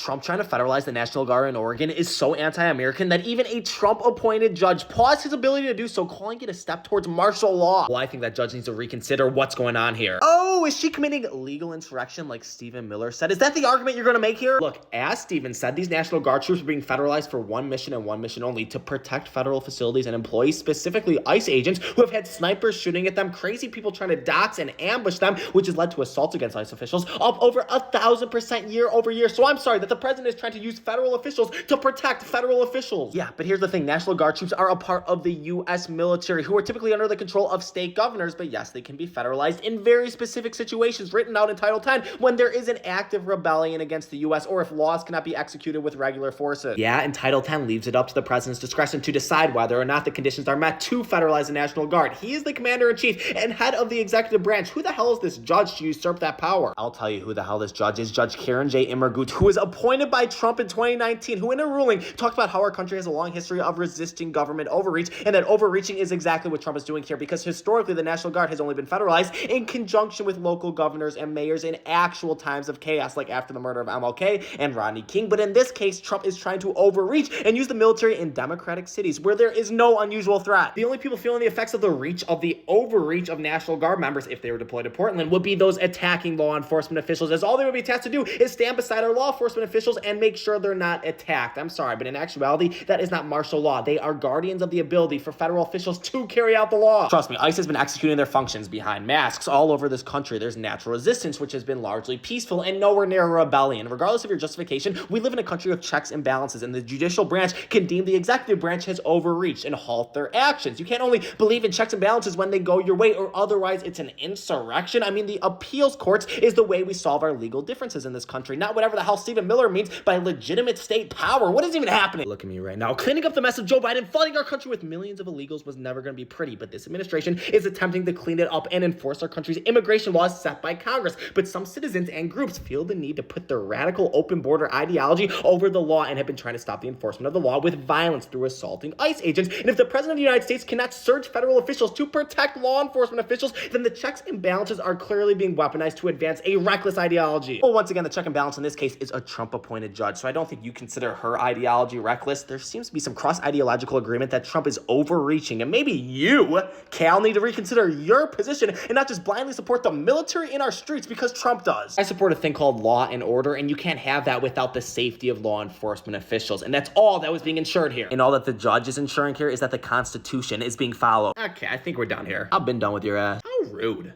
Trump trying to federalize the National Guard in Oregon is so anti-American that even a Trump-appointed judge paused his ability to do so, calling it a step towards martial law. Well, I think that judge needs to reconsider what's going on here. Oh, is she committing legal insurrection like Stephen Miller said? Is that the argument you're going to make here? Look, as Stephen said, these National Guard troops are being federalized for one mission and one mission only: to protect federal facilities and employees, specifically ICE agents who have had snipers shooting at them, crazy people trying to dox and ambush them, which has led to assaults against ICE officials up over 1,000% year over year. So I'm sorry that the president is trying to use federal officials to protect federal officials. Yeah, but here's the thing. National Guard troops are a part of the U.S. military, who are typically under the control of state governors, but yes, they can be federalized in very specific situations written out in Title 10 when there is an active rebellion against the U.S. or if laws cannot be executed with regular forces. Yeah, and Title 10 leaves it up to the president's discretion to decide whether or not the conditions are met to federalize the National Guard. He is the commander-in-chief and head of the executive branch. Who the hell is this judge to usurp that power? I'll tell you who the hell this judge is. Judge Karen J. Immergut, who was appointed by Trump in 2019, who in a ruling talked about how our country has a long history of resisting government overreach, and that overreaching is exactly what Trump is doing here, because historically the National Guard has only been federalized in conjunction with local governors and mayors in actual times of chaos, like after the murder of MLK and Rodney King. But in this case, Trump is trying to overreach and use the military in democratic cities where there is no unusual threat. The only people feeling the effects of the overreach of National Guard members, if they were deployed to Portland, would be those attacking law enforcement officials, as all they would be tasked to do is stand beside our law enforcement officials and make sure they're not attacked. I'm sorry, but in actuality, that is not martial law. They are guardians of the ability for federal officials to carry out the law. Trust me, ICE has been executing their functions behind masks all over this country. There's natural resistance, which has been largely peaceful and nowhere near a rebellion. Regardless of your justification, we live in a country of checks and balances, and the judicial branch can deem the executive branch has overreached and halt their actions. You can't only believe in checks and balances when they go your way, or otherwise it's an insurrection. I mean, the appeals courts is the way we solve our legal differences in this country, not whatever the hell Stephen Miller means by legitimate state power. What is even happening? Look at me right now. Cleaning up the mess of Joe Biden flooding our country with millions of illegals was never going to be pretty, but this administration is attempting to clean it up and enforce our country's immigration laws set by Congress. But some citizens and groups feel the need to put their radical open border ideology over the law and have been trying to stop the enforcement of the law with violence through assaulting ICE agents. And if the president of the United States cannot search federal officials to protect law enforcement officials, then the checks and balances are clearly being weaponized to advance a reckless ideology. Well, once again, the check and balance in this case is a Trump-appointed judge, so I don't think you consider her ideology reckless. There seems to be some cross-ideological agreement that Trump is overreaching, and maybe you, Cal, need to reconsider your position and not just blindly support the military in our streets because Trump does. I support a thing called law and order, and you can't have that without the safety of law enforcement officials, and that's all that was being ensured here. And all that the judge is ensuring here is that the Constitution is being followed. Okay, I think we're done here. I've been done with your ass. How rude.